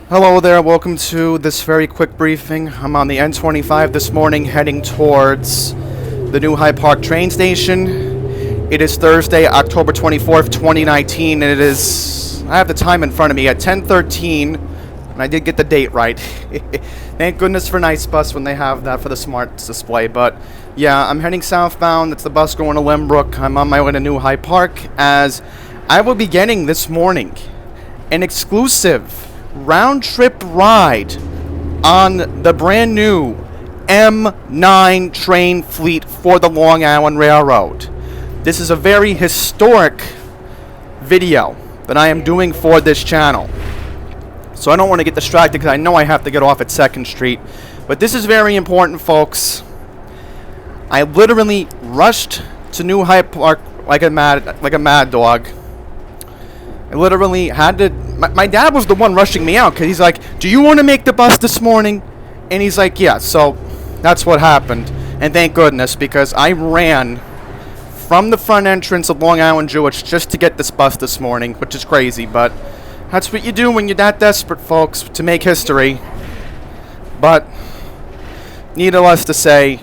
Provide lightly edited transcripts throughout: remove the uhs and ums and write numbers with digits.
Hello there, welcome to this very quick briefing. I'm on the N25 this morning heading towards the new Hyde Park train station. It is Thursday, October 24th, 2019, and it is, I have the time in front of me at 10:13, and I did get the date right. Thank goodness for Nice Bus when they have that for the smart display, but yeah, I'm heading southbound. It's the bus going to Lynbrook. I'm on my way to New Hyde Park, as I will be getting this morning an exclusive round-trip ride on the brand new M9 train fleet for the Long Island Railroad. This is a very historic video that I am doing for this channel. So I don't want to get distracted because I know I have to get off at 2nd Street. But this is very important, folks. I literally rushed to New Hyde Park like a mad dog. I literally had to... My dad was the one rushing me out because he's like, do you want to make the bus this morning? And he's like, yeah. So that's what happened. And thank goodness, because I ran from the front entrance of Long Island Jewish just to get this bus this morning, which is crazy. But that's what you do when you're that desperate, folks, to make history. But needless to say,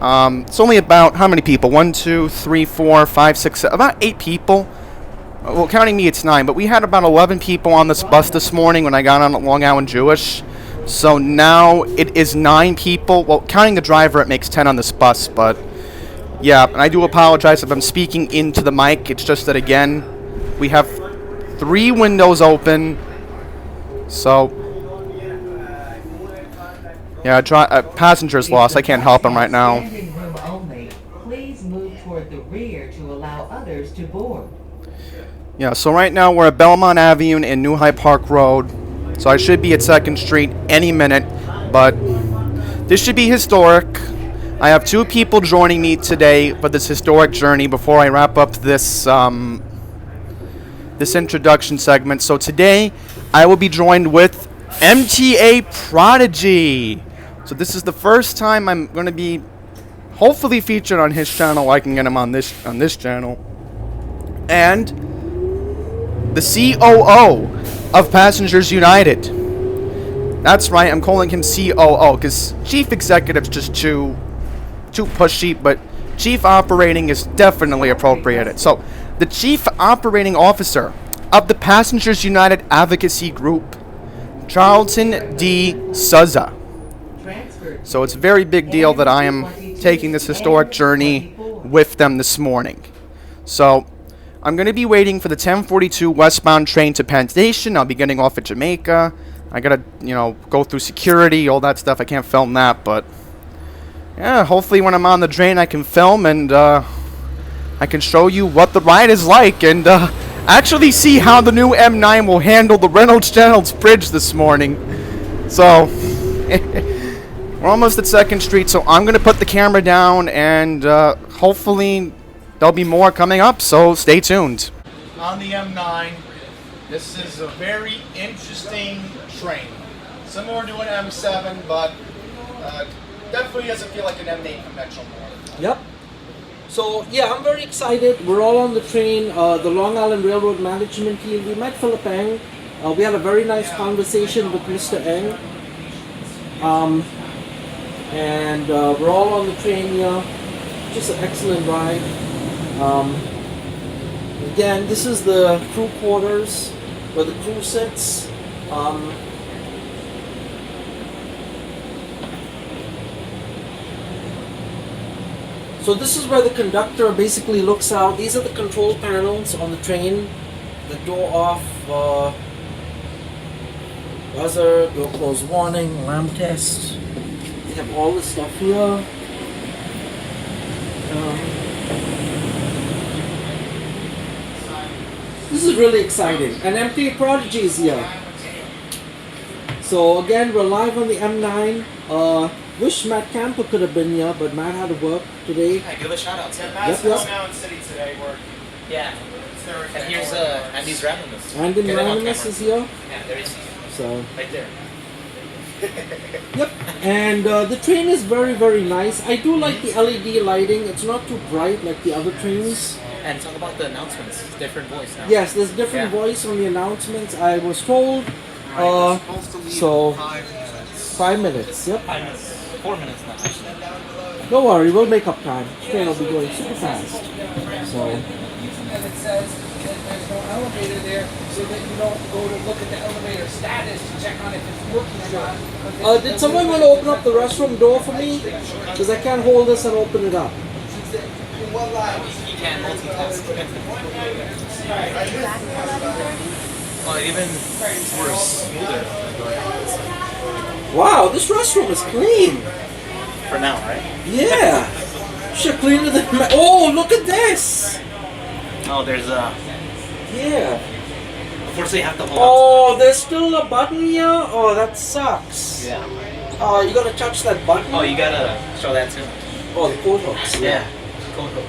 it's only about, how many people? 1, 2, 3, 4, 5, 6, about 8 people. Well, counting me, it's 9, but we had about 11 people on this bus this morning when I got on at Long Island Jewish. So now it is 9 people. Well, counting the driver, it makes 10 on this bus, but yeah, and I do apologize if I'm speaking into the mic. It's just that, again, we have 3 windows open. So, yeah, passengers lost. I can't help them right now. Please move toward the rear to allow others to board. Yeah, so right now we're at Belmont Avenue and New Hyde Park Road. So I should be at 2nd Street any minute, but this should be historic. I have 2 people joining me today for this historic journey before I wrap up this this introduction segment. So today I will be joined with MTA Prodigy. So this is the first time I'm going to be hopefully featured on his channel. I can get him on this channel. And the COO of Passengers United. That's right, I'm calling him COO because Chief Executive's just too pushy, but Chief Operating is definitely appropriate. So, the Chief Operating Officer of the Passengers United Advocacy Group, Charlton D. Souza. So it's a very big deal that I am taking this historic journey with them this morning. So, I'm going to be waiting for the 10:42 westbound train to Penn Station. I'll be getting off at Jamaica. I got to, go through security, all that stuff. I can't film that, but yeah, hopefully when I'm on the train I can film and I can show you what the ride is like and actually see how the new M9 will handle the Reynolds Bridge this morning. So, we're almost at 2nd Street, so I'm going to put the camera down and hopefully there'll be more coming up, so stay tuned. On the M9, this is a very interesting train. Similar to an M7, but definitely doesn't feel like an M8 conventional more. Yep. So, yeah, I'm very excited. We're all on the train, the Long Island Railroad Management team. We met Philip Eng. We had a very nice conversation with Mr. Eng. We're all on the train here. Just an excellent ride. Again, this is the crew quarters where the crew sits. So this is where the conductor basically looks out. These are the control panels on the train. The door off, buzzer, door close warning, alarm test. We have all this stuff here. This is really exciting. And MTA Prodigy is here. So again, we're live on the M9. Wish Matt Camper could have been here, but Matt had to work today. Hey, give a shout out to him. Matt's in Long Island City today working. Yeah. And here's Andy's Randomness. Andy Randomness is here. Yeah, there is. So Right there. Yep. And the train is very, very nice. I do like the LED lighting. It's not too bright like the other trains. And talk about the announcements. Different voice now. Yes, there's different voice on the announcements. I was told Uh, Supposed to leave so- in 5 minutes. 5 minutes. Yep. 5 minutes. 4 minutes now, actually. Don't worry, we'll make up time. Train will be going super fast. So. And it says that there's no elevator there, so that you don't go to look at the elevator status to check on if it's working or not. Did someone want to open up the restroom door for me? Because I can't hold this and open it up. You can't multitask. Well, even worse, smoother. Wow, this restroom is clean. For now, right? Yeah. Should clean it. Oh, look at this. Oh, there's a. Yeah. Unfortunately, you have to hold Oh, there's still a button here? Oh, that sucks. on. Yeah. Oh, you gotta touch that button? Oh, you gotta show that too. Oh, the coat hooks. Yeah. Code hook.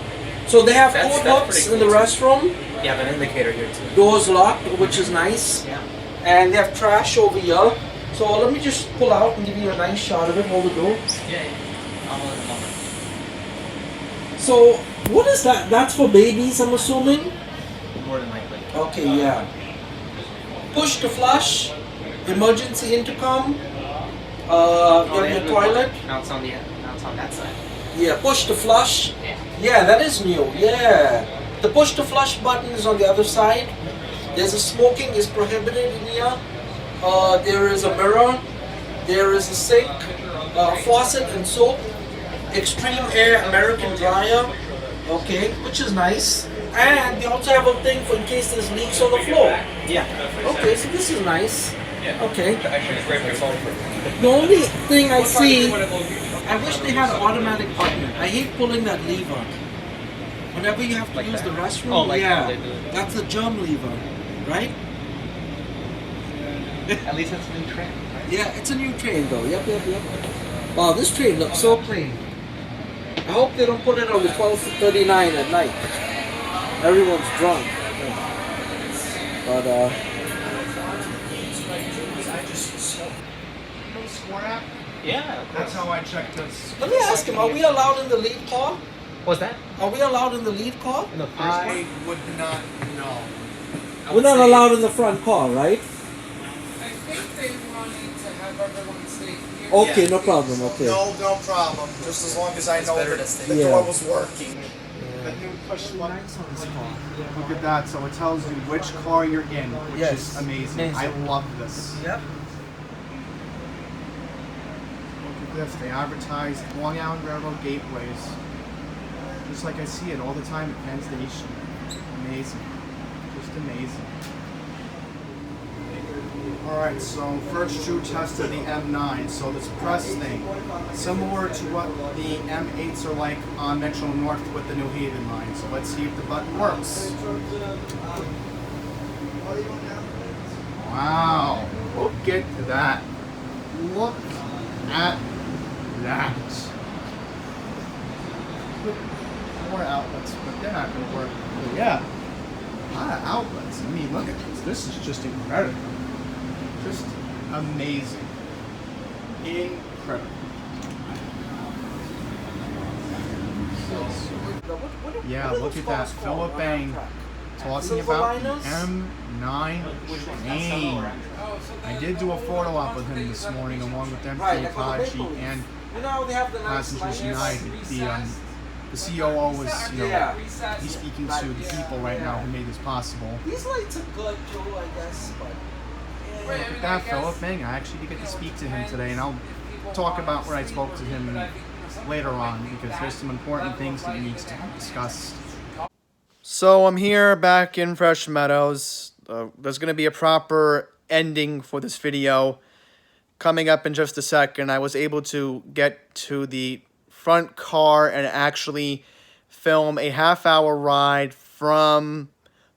So they have That's- coat that's hooks pretty in the cool. restroom. You have an indicator here too. Doors locked, which is nice. Yeah. And they have trash over here. So let me just pull out and give you a nice shot of it. Hold the door. Yeah. I'm on the moment. So what is that? That's for babies, I'm assuming? More than likely. Okay, yeah. Push to flush. Emergency intercom. Oh, Your toilet. Now it's on the. Now it's on that side. Yeah, push to flush. Yeah. Yeah, that is new. Yeah. The push to flush button is on the other side. There's a smoking is prohibited in here. There is a mirror. There is a sink, faucet and soap. Extreme air American dryer. Okay, which is nice. And they also have a thing for in case there's leaks on the floor. Yeah. Okay, so this is nice. Okay. Actually, grab your phone for. The only thing I see, I wish they had an automatic button. I hate pulling that lever. Whenever you have to Like use that? the restroom, Oh, like yeah, how they do it. that's the germ lever, right? At least it's a new trend. Right? Yeah, it's a new train though. Yep. Wow, this train looks so clean. I hope they don't put it on the 12:39 at night. Everyone's drunk. But Yeah. That's how I checked this. let me ask him: are we allowed in the lead car? What's that? Are we allowed in the lead car? In the first I one? would not know. We're not allowed in the front car, right? I think they wanted to have everyone stay here. Okay, Yeah. no problem. Okay. No problem. Just as long as I know better that to stay the here. door was working. The new push button. Nice on this car. Look at that. So it tells you which car you're in, which Yes. is amazing. I Amazing. love this. Yep. Look at this. They advertise Long Island Railroad gateways. Just like I see it all the time at Penn Station. Amazing. Just amazing. Alright, so first true test of the M9. So this press thing, similar to what the M8s are like on Metro North with the New Haven line. So let's see if the button works. Wow, look at that. Look at that. More outlets, but they're not going to work. But yeah, a lot of outlets. I mean, look at this. This is just incredible. Just amazing. Incredible. Yeah, look at that. Philip Bang talking about the M9 train. I did do a photo op with him this morning along with MTA Kaji and You know they have the nice Passengers liners. United. The COO was, he's speaking to the people right now who made this possible. These lights are good, Joe, I guess, but Look at that, Philip Bang. I actually did get to speak to him today, and I'll talk about where I spoke to him later on because there's some important things that needs to be discussed. So I'm here back in Fresh Meadows. There's going to be a proper ending for this video coming up in just a second. I was able to get to the front car and actually film a half-hour ride from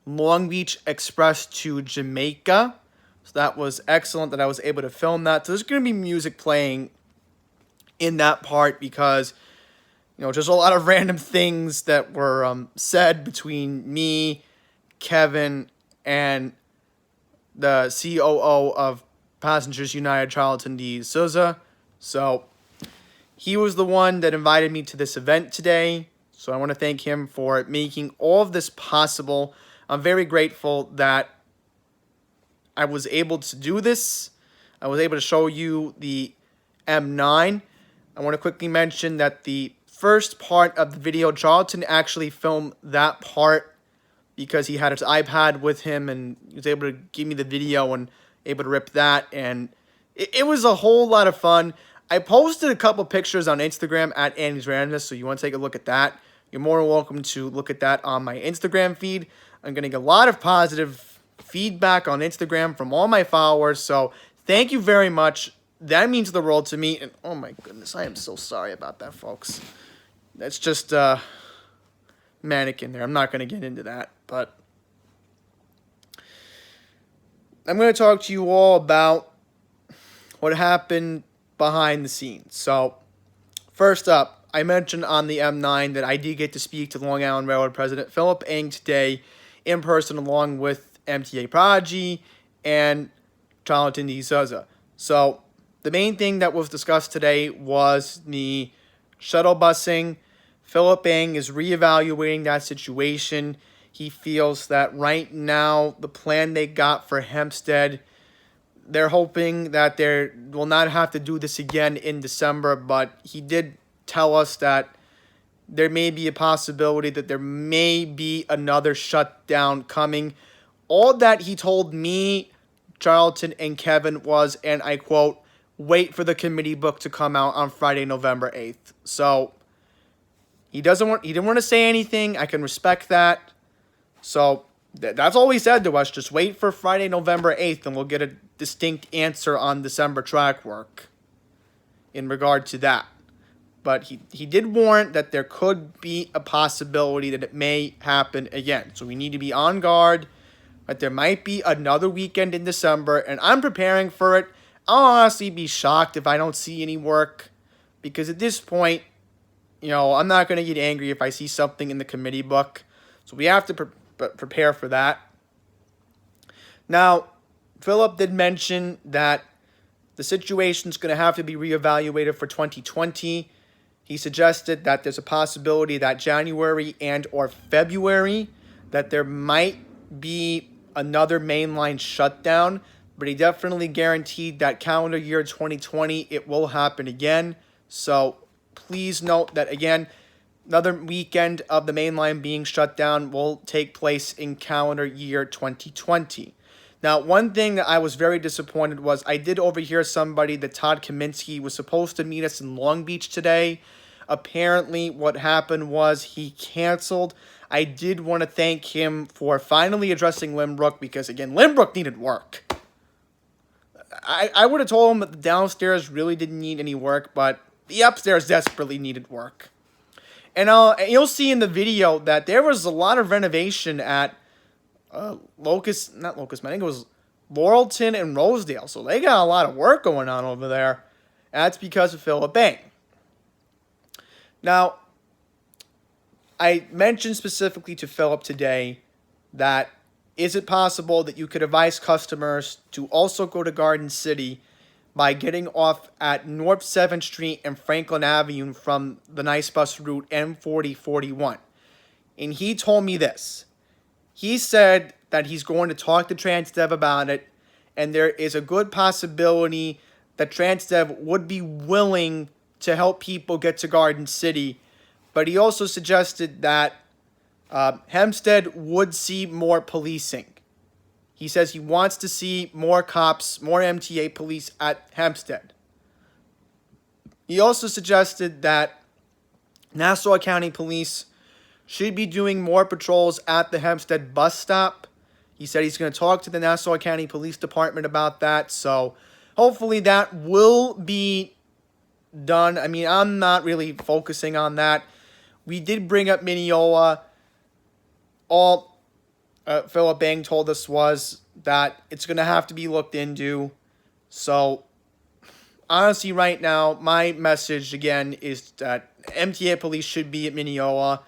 Long Beach Express to Jamaica. So that was excellent that I was able to film that. So there's going to be music playing in that part because, just a lot of random things that were said between me, Kevin, and the COO of Passengers United, Charlton D. Souza. So he was the one that invited me to this event today. So I want to thank him for making all of this possible. I'm very grateful that I was able to do this. I was able to show you the M9. I want to quickly mention that the first part of the video, Charlton actually filmed that part because he had his iPad with him and he was able to give me the video and able to rip that. And it was a whole lot of fun. I posted a couple pictures on Instagram at Andy's Randomness, so you want to take a look at that. You're more than welcome to look at that on my Instagram feed. I'm getting a lot of positive feedback on Instagram from all my followers, so thank you very much. That means the world to me, and oh my goodness, I am so sorry about that, folks. That's just manic in there. I'm not going to get into that, but I'm going to talk to you all about what happened behind the scenes. So, first up, I mentioned on the M9 that I did get to speak to Long Island Railroad President Philip Eng today in person, along with MTA Prodigy and Charlton D. Souza. So, the main thing that was discussed today was the shuttle busing. Philip Eng is reevaluating that situation. He feels that right now, the plan they got for Hempstead, they're hoping that they will not have to do this again in December, but he did tell us that there may be a possibility that there may be another shutdown coming. All that he told me, Charlton, and Kevin was, and I quote, wait for the committee book to come out on Friday, November 8th. So he didn't want to say anything. I can respect that. So that's all he said to us. Just wait for Friday, November 8th, and we'll get a distinct answer on December track work in regard to that. But he did warn that there could be a possibility that it may happen again. So we need to be on guard. But there might be another weekend in December, and I'm preparing for it. I'll honestly be shocked if I don't see any work, because at this point, I'm not going to get angry if I see something in the committee book. So we have to prepare for that. Now, Philip did mention that the situation is going to have to be reevaluated for 2020. He suggested that there's a possibility that January and or February that there might be another mainline shutdown, but he definitely guaranteed that calendar year 2020 it will happen again. So please note that, again, another weekend of the main line being shut down will take place in calendar year 2020. Now, one thing that I was very disappointed was I did overhear somebody that Todd Kaminsky was supposed to meet us in Long Beach today. Apparently, what happened was he canceled. I did want to thank him for finally addressing Limbrook because, again, Limbrook needed work. I would have told him that the downstairs really didn't need any work, but the upstairs desperately needed work. And you'll see in the video that there was a lot of renovation at I think it was Laurelton and Rosedale. So they got a lot of work going on over there. That's because of Philip Eng. Now, I mentioned specifically to Philip today that is it possible that you could advise customers to also go to Garden City by getting off at North 7th Street and Franklin Avenue from the Nice Bus route M4041. And he told me this. He said that he's going to talk to TransDev about it, and there is a good possibility that TransDev would be willing to help people get to Garden City. But he also suggested that Hempstead would see more policing. He says he wants to see more cops, more MTA police at Hempstead. He also suggested that Nassau County Police should be doing more patrols at the Hempstead bus stop. He said he's going to talk to the Nassau County Police Department about that. So hopefully that will be done. I mean, I'm not really focusing on that. We did bring up Mineola. All Philip Eng told us was that it's going to have to be looked into. So honestly, right now, my message again is that MTA police should be at Mineola.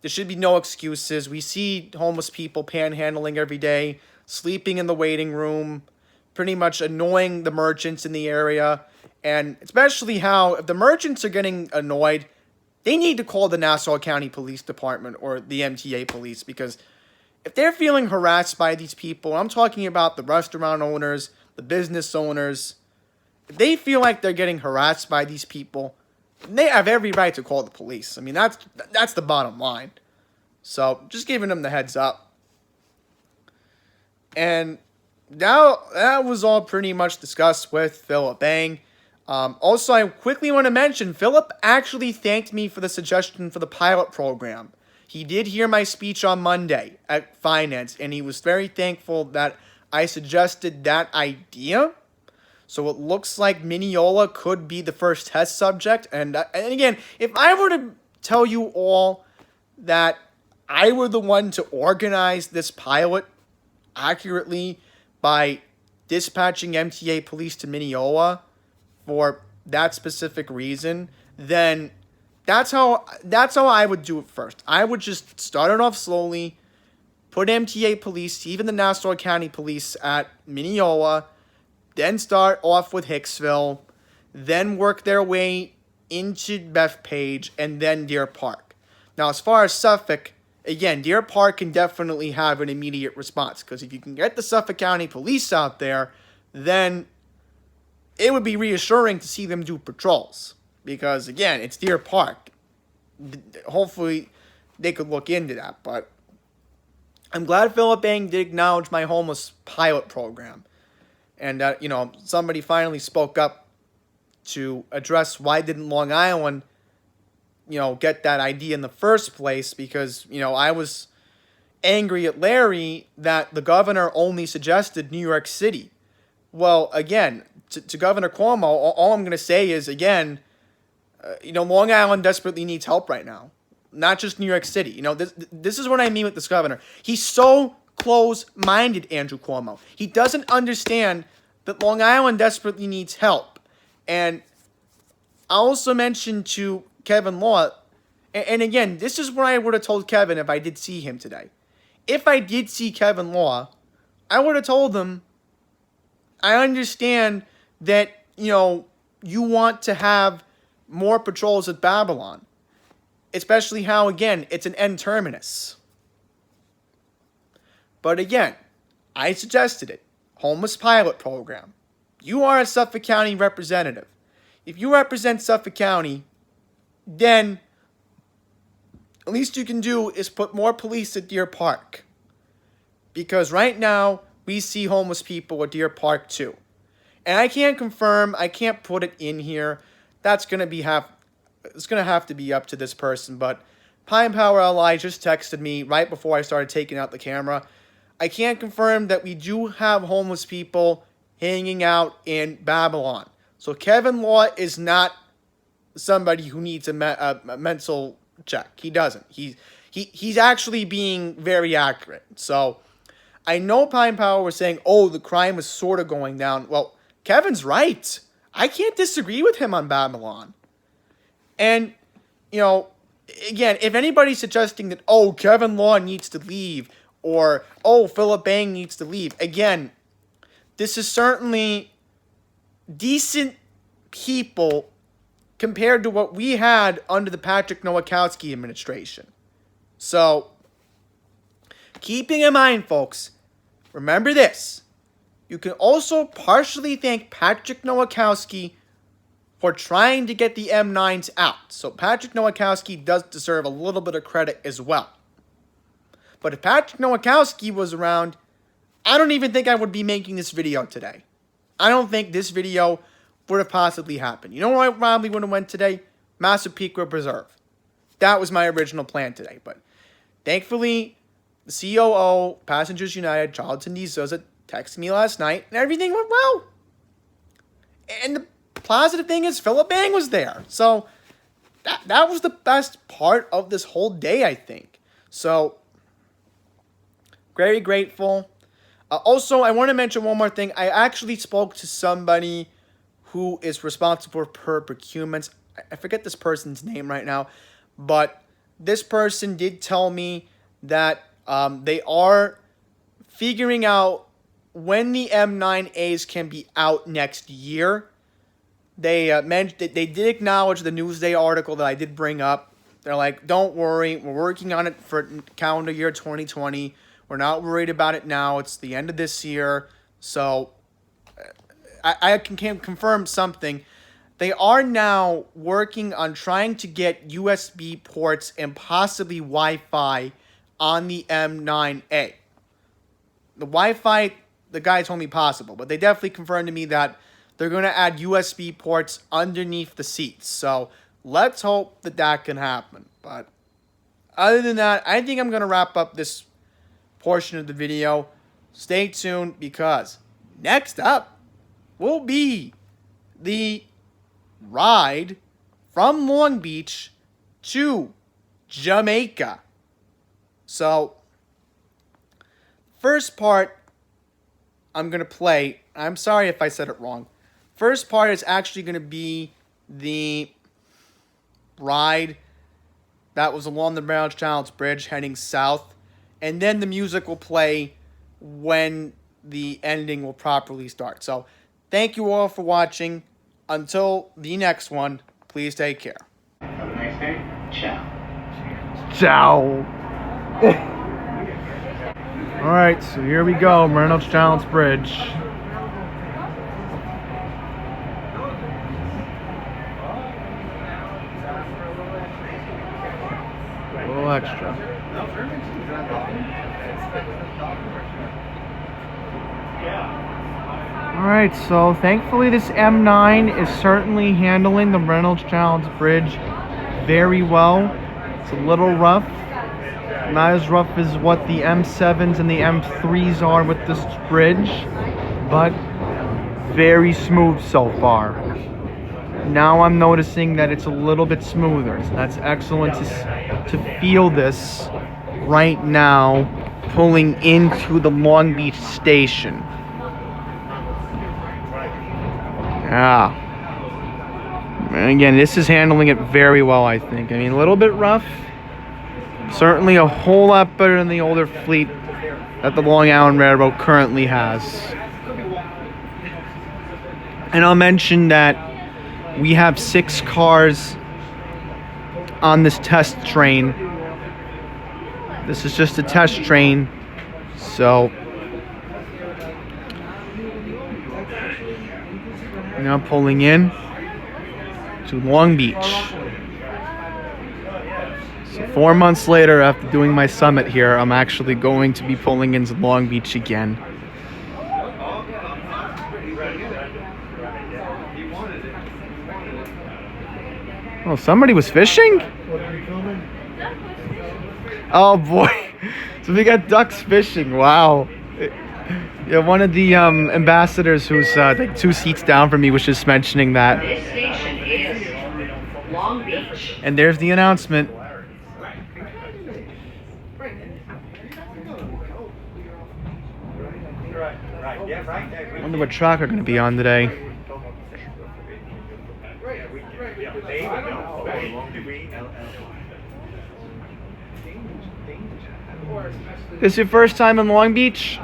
There should be no excuses. We see homeless people panhandling every day, sleeping in the waiting room, pretty much annoying the merchants in the area. And especially how, if the merchants are getting annoyed, they need to call the Nassau County Police Department or the MTA police, because if they're feeling harassed by these people, I'm talking about the restaurant owners, the business owners, if they feel like they're getting harassed by these people, they have every right to call the police. I mean, that's the bottom line. So, just giving them the heads up. And now that was all pretty much discussed with Philip Bang. Also, I quickly want to mention, Philip actually thanked me for the suggestion for the pilot program. He did hear my speech on Monday at Finance, and he was very thankful that I suggested that idea. So it looks like Mineola could be the first test subject. And again, if I were to tell you all that I were the one to organize this pilot accurately by dispatching MTA police to Mineola for that specific reason, then that's how I would do it first. I would just start it off slowly, put MTA police, even the Nassau County Police at Mineola, then start off with Hicksville, then work their way into Bethpage, and then Deer Park. Now, as far as Suffolk, again, Deer Park can definitely have an immediate response, because if you can get the Suffolk County Police out there, then it would be reassuring to see them do patrols. Because, again, it's Deer Park. Hopefully, they could look into that. But I'm glad Philip Bang did acknowledge my homeless pilot program. And, somebody finally spoke up to address why didn't Long Island, get that idea in the first place. Because, I was angry at Larry that the governor only suggested New York City. Well, again, to Governor Cuomo, all I'm going to say is, again, Long Island desperately needs help right now. Not just New York City. This is what I mean with this governor. He's so close-minded, Andrew Cuomo. He doesn't understand that Long Island desperately needs help. And I also mentioned to Kevin Law, and again, this is what I would have told Kevin if I did see him today. If I did see Kevin Law, I would have told him, I understand that, you want to have more patrols at Babylon. Especially how, again, it's an N terminus. But again, I suggested it. Homeless pilot program. You are a Suffolk County representative. If you represent Suffolk County, then at least you can do is put more police at Deer Park. Because right now, we see homeless people at Deer Park too. And I can't confirm, I can't put it in here. That's going to it's going to have to be up to this person. But Pine Power LI just texted me right before I started taking out the camera. I can't confirm that we do have homeless people hanging out in Babylon. So Kevin Law is not somebody who needs a mental check. He doesn't. He's actually being very accurate. So I know Pine Power was saying, oh, the crime is sort of going down. Well, Kevin's right. I can't disagree with him on Babylon. And, again, if anybody's suggesting that, oh, Kevin Law needs to leave, or, oh, Philip Bang needs to leave, again, this is certainly decent people compared to what we had under the Patrick Nowakowski administration. So, keeping in mind, folks, remember this. You can also partially thank Patrick Nowakowski for trying to get the M9s out. So Patrick Nowakowski does deserve a little bit of credit as well. But if Patrick Nowakowski was around, I don't even think I would be making this video today. I don't think this video would have possibly happened. You know where I probably would have went today? Massapequa Preserve. That was my original plan today. But thankfully, the COO, Passengers United, Charlton D. Souza, texted me last night, and everything went well. And the positive thing is Philip Bang was there. So that was the best part of this whole day, I think. So, very grateful. Also, I want to mention one more thing. I actually spoke to somebody who is responsible for procurements. I forget this person's name right now, but this person did tell me that they are figuring out when the M9As can be out next year. They they did acknowledge the Newsday article that I did bring up. They're like, don't worry, we're working on it for calendar year 2020. We're not worried about it now. It's the end of this year. So I can confirm something. They are now working on trying to get USB ports and possibly Wi-Fi on the M9A. The Wi-Fi, the guy told me possible, but they definitely confirmed to me that they're going to add USB ports underneath the seats. So let's hope that that can happen. But other than that, I think I'm going to wrap up this portion of the video. Stay tuned because next up will be the ride from Long Beach to Jamaica. So, first part I'm going to play. I'm sorry if I said it wrong. First part is actually going to be the ride that was along the Reynolds Challenge Bridge heading south. And then the music will play when the ending will properly start. So, thank you all for watching. Until the next one, please take care. Have a nice day. Ciao. Ciao. All right, so here we go, Reynolds Challenge Bridge. A little extra. Alright, so thankfully this M9 is certainly handling the Reynolds Challenge Bridge very well. It's a little rough. Not as rough as what the M7s and the M3s are with this bridge, but very smooth so far. Now I'm noticing that it's a little bit smoother. So that's excellent to feel this right now pulling into the Long Beach station. Yeah. And again, this is handling it very well, I think. I mean, a little bit rough. Certainly a whole lot better than the older fleet that the Long Island Railroad currently has. And I'll mention that we have 6 cars on this test train. This is just a test train, so now pulling in to Long Beach. So 4 months later, after doing my summit here, I'm actually going to be pulling into Long Beach again. Oh, somebody was fishing? Oh boy. So we got ducks fishing. Wow. Yeah, one of the ambassadors who's like 2 seats down from me was just mentioning that. This station is Long Beach. And there's the announcement. I wonder what track we're going to be on today. This is your first time in Long Beach?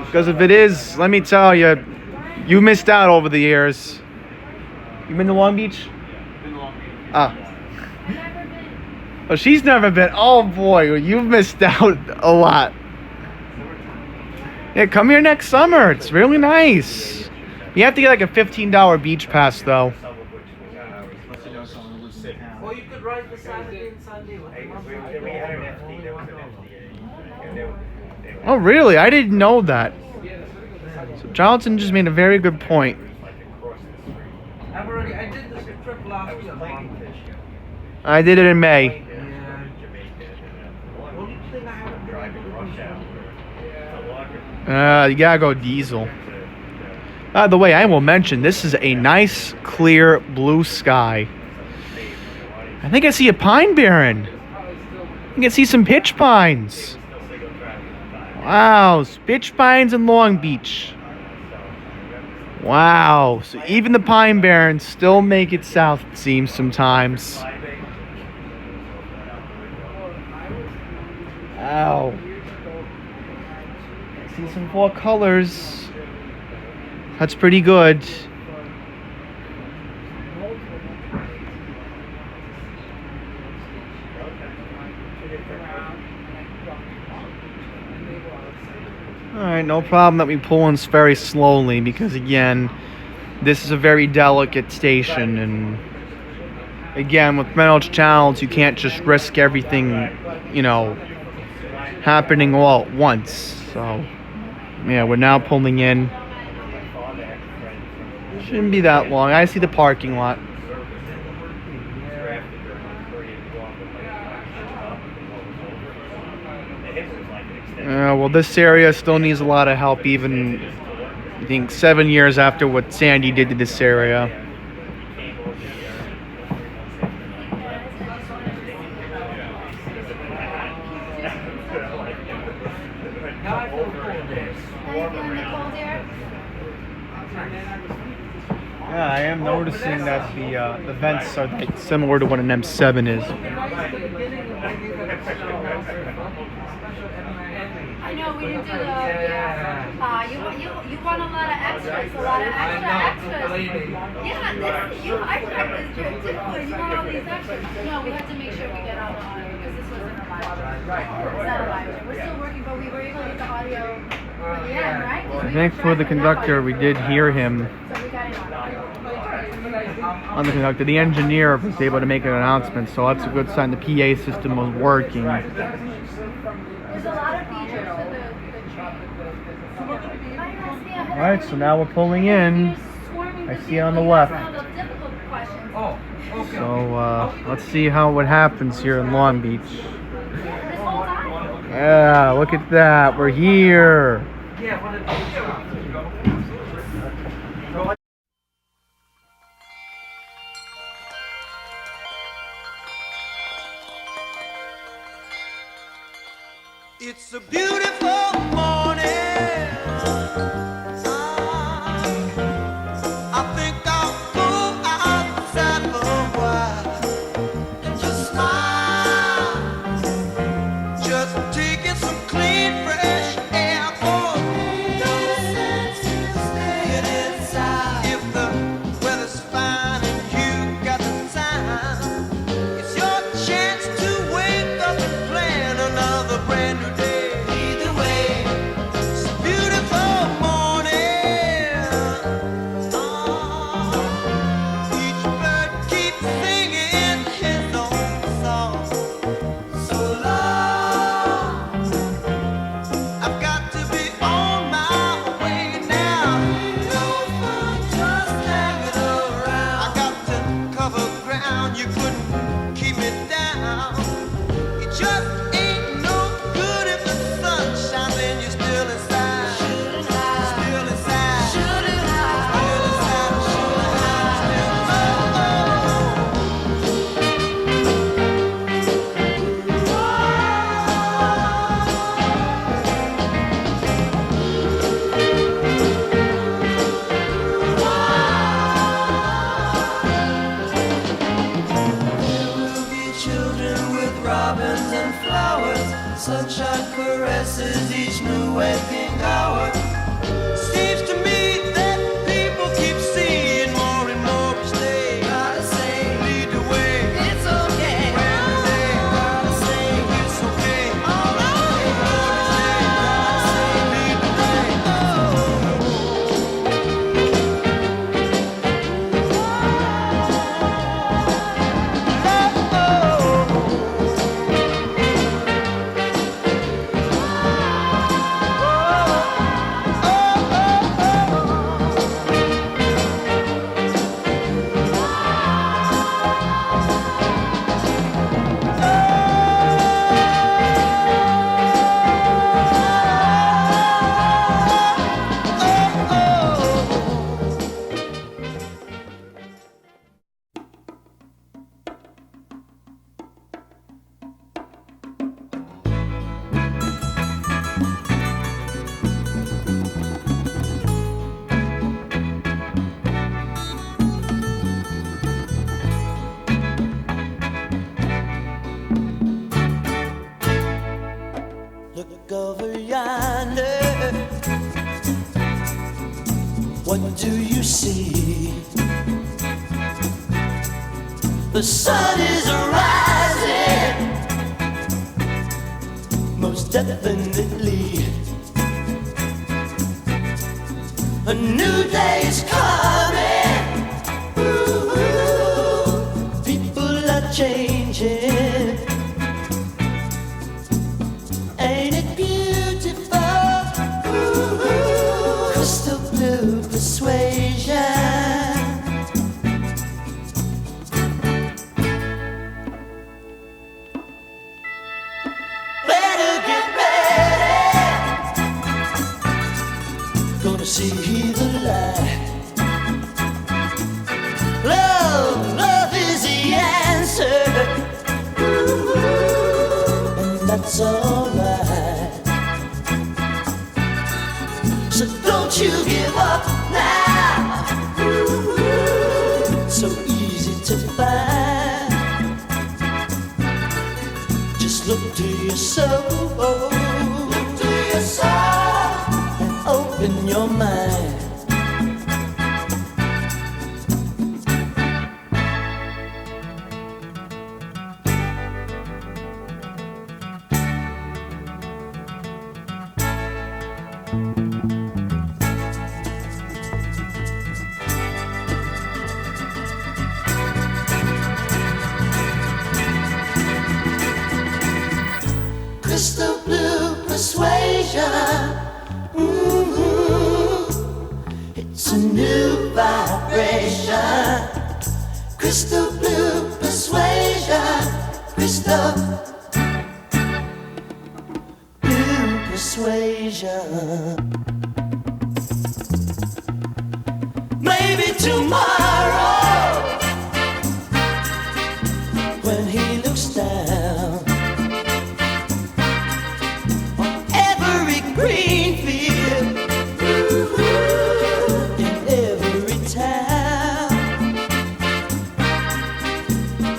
Because if it is, let me tell you, you missed out over the years. You been to Long Beach? Been to Long Beach. Ah. Oh, she's never been. Oh boy, you've missed out a lot. Yeah, come here next summer. It's really nice. You have to get like a $15 beach pass though. Or you could ride the Saturday and Sunday with Oh really? I didn't know that. So Jonathan just made a very good point. I did this trip last year. I did it in May. You gotta go diesel. By the way, I will mention this is a nice, clear blue sky. I think I see a pine barren. I can see some pitch pines. Wow, pitch pines in Long Beach. Wow, so even the pine barrens still make it south, it seems sometimes. Wow. I see some 4 colors. That's pretty good. Alright, no problem that we pull in very slowly because, again, this is a very delicate station, and again, with metal channels, you can't just risk everything, happening all at once. So, yeah, we're now pulling in. Shouldn't be that long. I see the parking lot. Well, this area still needs a lot of help, even, I think, 7 years after what Sandy did to this area. Now I feel cold there. Yeah, I am noticing that the vents are like similar to what an M7 is. I know we didn't do the you want a lot of extras, extras. Yeah, I tried this trick too. You want all these extras. No, we had to make sure we get all the audio because this wasn't a live show. It's not a live show. We're still working, but we were able to get the audio for the end, right? I think for the conductor, we did hear him. So we got it On the conductor, the engineer was able to make an announcement, so that's a good sign the PA system was working. There's a lot of features to the Alright, so now we're pulling in. I see it on the left. Oh, okay. So let's see what happens here in Long Beach. Yeah, look at that. We're here. Yeah, what It's a beautiful morning. I think I'll go outside for a while and just smile. Just taking some clean, fresh air. No sense in staying inside. If the weather's fine and you got the time, it's your chance to wake up and plan another brand new day. Either way, it's a beautiful morning. Each bird keeps singing his own song. So long, I've got to be on my way now. No fun just hanging around. I got to cover ground, you couldn't keep me down. It just ain't no good if the sun shines and you're still inside. Still inside. Still inside. Still inside. There will be children with robins and flowers. Sunshine caresses each new waking hour. Seems to me that people keep seeing more and more each day. Gotta say, lead the way. It's okay. Brand new day. Gotta say, it's okay. All right. Gotta say, lead the way. Look over yonder. What do you see? The sun is rising, most definitely. A new day is coming. Ooh, people are changing. Ain't it beautiful? Ooh, crystal blue persuasion. Better get ready. Gonna see the light. Love is the answer. And that's alright. So don't you give up now. So easy to find. Just look to your soul. Look to your soul. And open your mind. Crystal blue persuasion. It's a new vibration. Crystal blue persuasion. Crystal blue persuasion. Maybe tomorrow, when he looks down on every green field, in every town,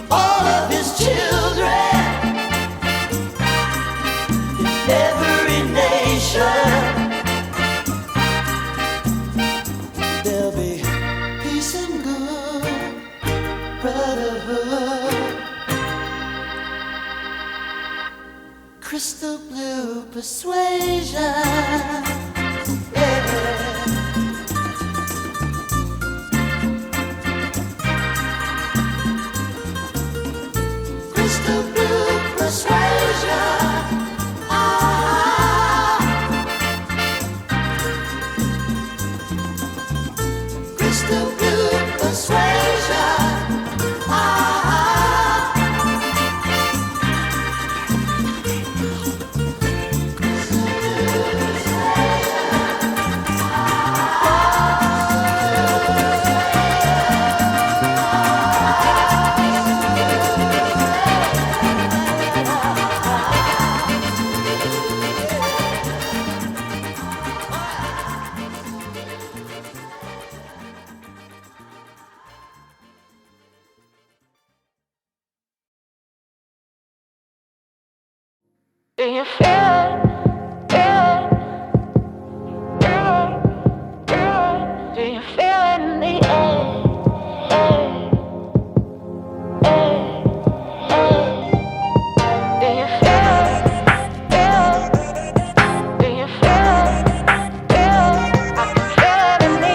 all of his children, in every nation, there'll be peace and good brotherhood. Crystal blue persuasion. Yeah. Crystal blue persuasion. Ah. Crystal blue persuasion. Ah. Do you feel it? Do you feel it in the air? Do you feel it? Do you feel it? I can feel it in the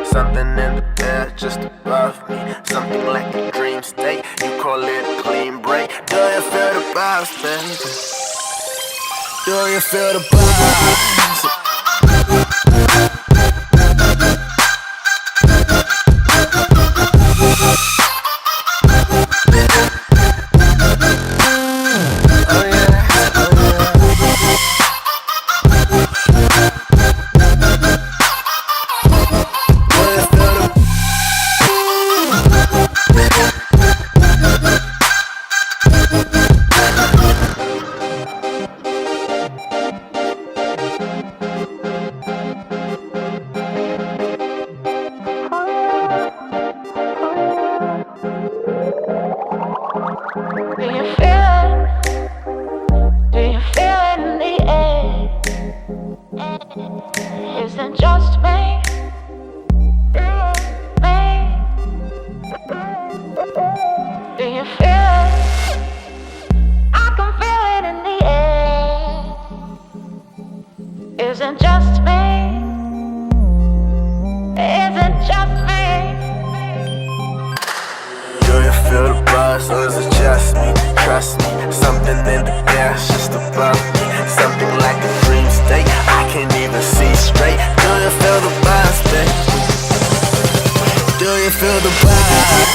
Something in the air just above me. Something like a dream state. You call it a clean break. Do you feel the vibes, baby? Do you feel the vibes? buzz, or is it just me? Trust me, something in the air, it's just above me. Something like a dream state, I can't even see straight. Do you feel the buzz, babe? Do you feel the buzz?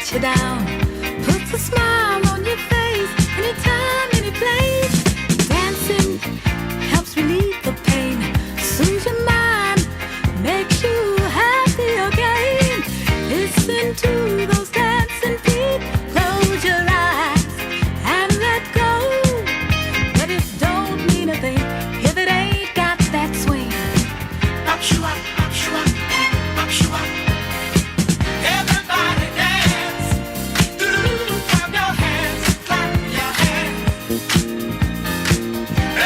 let you down. Puts a smile on your face anytime, any place. Dancing helps relieve the pain, soothes your mind, makes you happy again. Listen to those dancing feet, close your eyes and let go. But it don't mean a thing if it ain't got that swing. Up, you up, up, you up, up, you up. Everybody dance. Do-do-do-do. Clap your hands, clap your hands.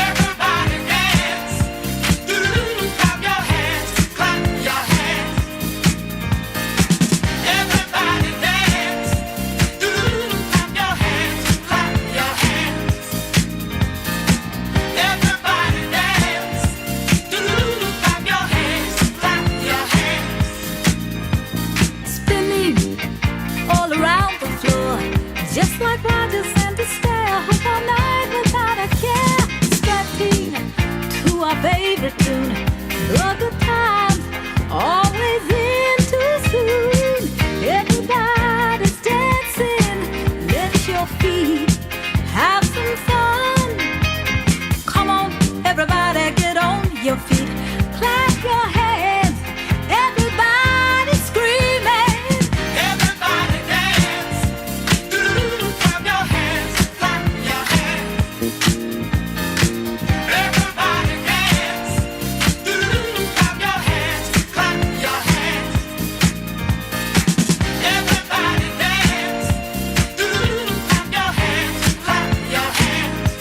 Everybody dance. Do-do-do-do. Clap your hands, clap your hands. Everybody dance. Do-do-do-do. Clap your hands, clap your hands. Everybody dance. Do-do-do-do. Clap your hands, clap your hands. Spinning all around the floor, just like Rogers and Astaire, hook all night without a care. Stepping to our favorite tune, the good times always in too soon. Everybody's dancing, lift your feet, have some fun. Come on, everybody, get on your feet, clap your hands. Everybody screaming. Everybody dance. Do-do-do-do. Clap your hands, clap your hands. Everybody dance. Do-do-do-do. Clap your hands, clap your hands. Everybody dance. Do-do-do-do. Clap your hands, clap your hands.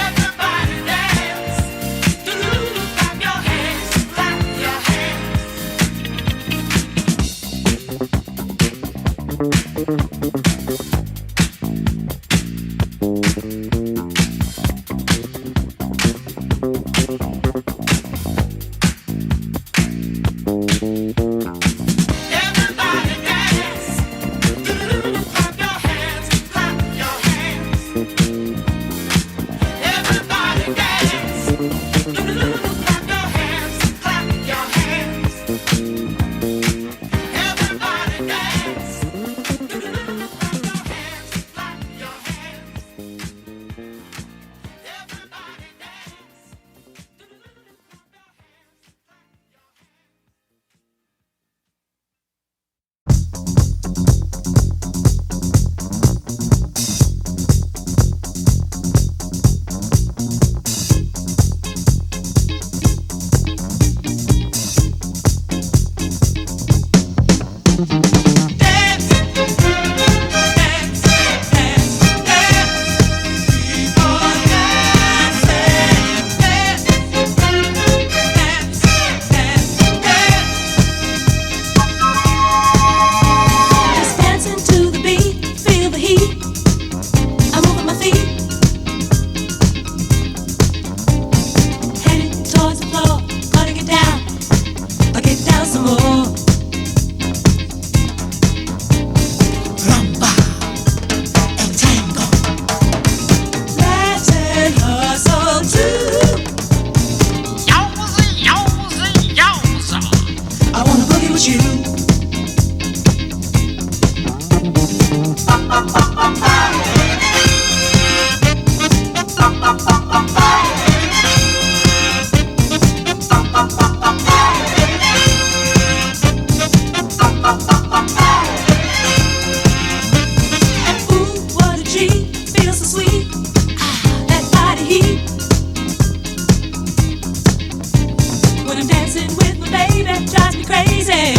Everybody dance. Do-do-do-do. Clap your hands, clap your hands. Everybody dance. Do-do-do-do. Clap your hands, clap your hands. Everybody dance. Do-do-do-do. Clap your hands, clap your hands. Everybody dance. Do-do-do-do. Clap your hands, clap your hands. Everybody dance. Just dancing to the beat, feel the heat. I'm moving my feet, heading towards the floor, gonna get down, I'll get down some more. Rumba and tango, Latin hustle too. Yowza, yowza, yowza. I wanna boogie with you. Ooh, what a treat, feels so sweet. That body heat. When I'm dancing with my baby, drives me crazy.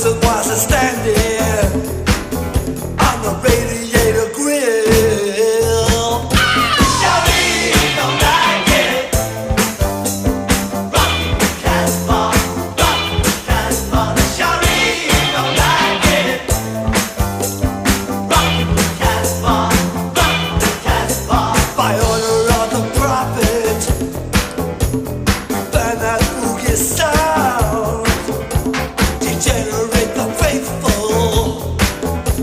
Susan was standing on the radiator grill. Shawty don't like it. Rock Casbah, rock Casbah. Shawty don't like it. Rock Casbah, rock Casbah. By order of the prophet, burn that boogie sound. Degenerate the faithful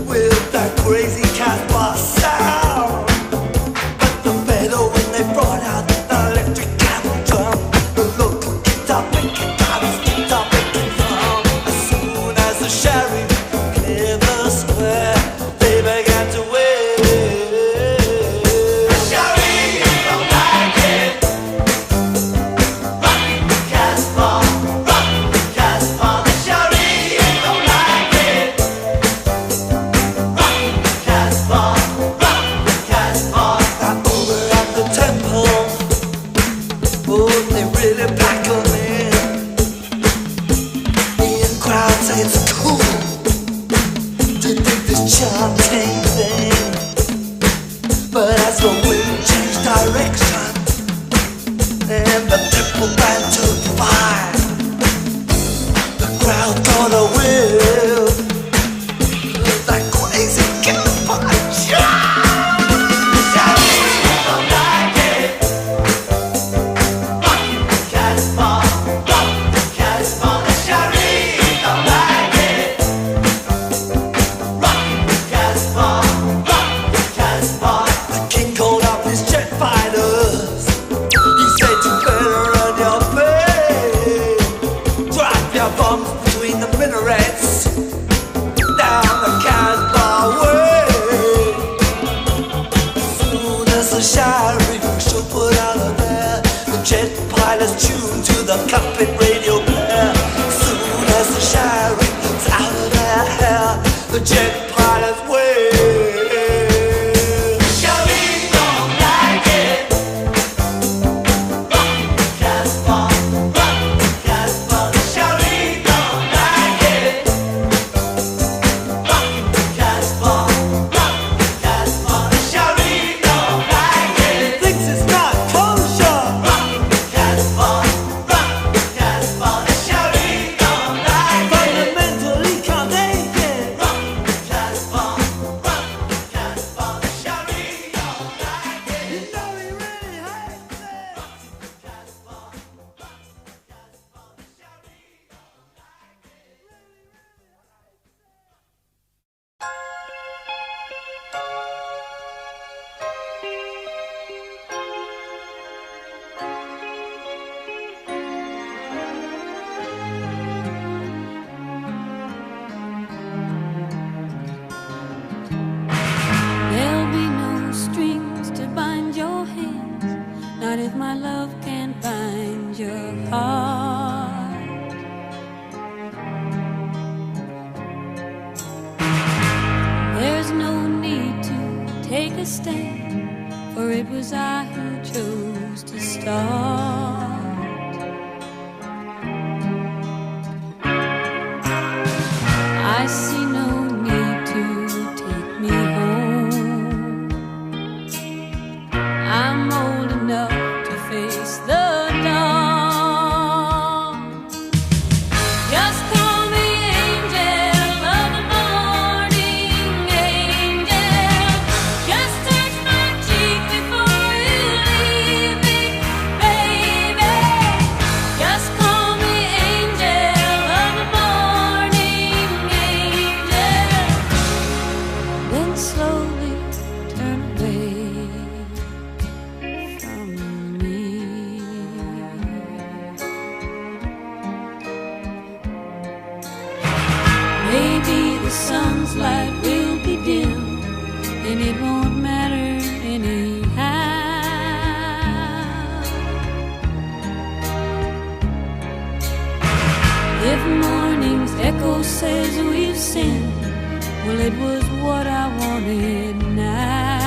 with that crazy Casbah sound. But the better when they brought out the electric camel drum, the local guitar picking drums, guitar picking drum. As soon as the sheriff cleared the square, they began to wave. The sheriff don't like it. Rock Casbah, rock Casbah. The sheriff don't like it. Rock Casbah, rock Casbah. Now over at the temple, oh, they really pack 'em in. The in-crowd say it's cool to dig this chanting thing. But as the wind changed direction and the triple band took fire, the crowd got a whiff of that crazy Casbah jive. Shawty don't like it. Rock Casbah, rock Casbah. Shawty don't like it. Rock Casbah, rock Casbah. The king called up his jet fighters. He said you better run your play. Drop your bombs between the minarets down the Casbah way. Soon as the sheriff should put out of there, the jet pilots tuned to the cockpit radio player. Soon as the sheriff's out of their hair, the jet pilots wave. Shawty don't like it. Rock Casbah, rock Casbah. Shawty don't like it. Rock Casbah, rock Casbah. Shawty don't like it. Thinks it's not kosher. Rock Casbah, rock Casbah. Shawty don't like it. Fundamentally can't take it. Rock Casbah, rock Casbah. Shawty don't like it. You know he really hates it. Casbah, rock Casbah. Shawty don't like it. There'll be no strings to bind your hands, not if my love can't bind your heart. There's no need to take a stand, for it was I who chose to start. I see no need to take me home. I'm old enough to face the dawn. Just call me angel of the morning, angel. Just touch my cheek before you leave me, baby. Just call me angel of the morning, angel. Then slowly turn away from me. Maybe the sun's light will be dim, and it won't matter anyhow. If morning's echo says we've sinned, well, it was what I wanted now.